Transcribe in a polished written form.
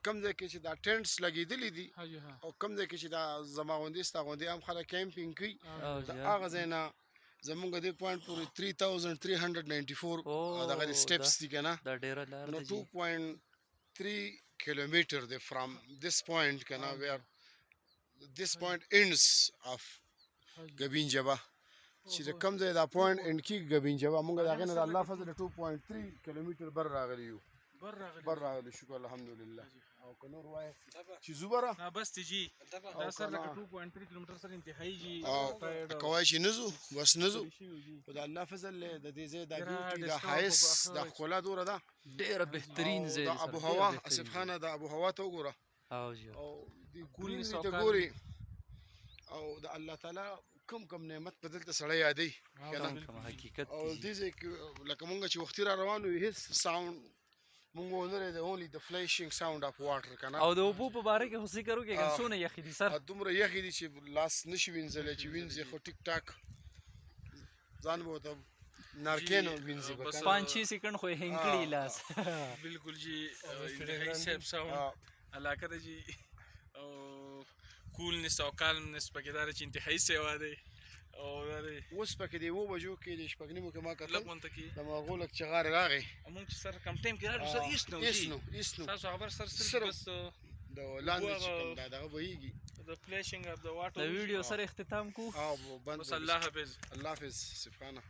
کم ځای کې چې دا ټینټس لګېدلي دي حاجی ها او کم ځای کې چې دا زما غوندې ستا غوندې هم خلک کیمپینګ کوي د هغه ځای نه زمونږ دې پوینټ پورې 3394 دغه سټیپس دي که نه نو 2.3 کیلومیټر دی فرام this point که نه where this point ends of ګبین جبه چې د کم ځای دا پوینټ انډ کېږي ګبین جبه مونږ د هغې نه د الله فضل 2.3 کیلومیټر بر راغلي یو بر راغلی شکر الحمدلله او که نور وایې چې ځو بره بس ته جي دا سر لکه 2.3 کیلومتر سره انتهایی جي که وایې چې نه ځو بس نه ځو خو د الله فضل دی د دې ځای دا بیوټي دا ښایست دا ښکلا دوره ده ډېره بهترین ځای د ابو هوا اسف خانه د ابو هوا ته وګوره او د ګرینري ته ګورې او د الله تعالی کوم نعمت په دلته سړی یادوي حقیقت او دې ځای کې لکه مونږ چې وختي را روان وو هېڅ ساوند مونږ ونه لري اونلی د فلیشینګ ساوند اف واټر که نه او د اوبو په باره کې خو فکر وکړې که څونه یخې دي سر دومره یخې دي چې لاس نشي وینځلی چې وینځې خو ټیک ټاک ځان به ورته نارکین وینځي به 5-6 سیکنډ خو یې هینګ کړي لاس بالکل جی انتهایی صاحب ساوند علاقه ده جی او کولنس او کالمنس پکې دا چې انتهایی سیوا دی او دا اوس پکې د 7 بجو کې د شپږ نیمو کې ما کتل لږ غونته کې د مغول لږ چغارې راغی مونږ چې سر کم ټایم کې راغلو سر هېڅ نه و هېڅ نو تاسو خبر سر صرف بس د لاندې چې کوم دا دغه بهیږي د فلیشینګ اف د واټر د ویډیو سره اختتام کو بس الله حافظ الله حافظ سبحانه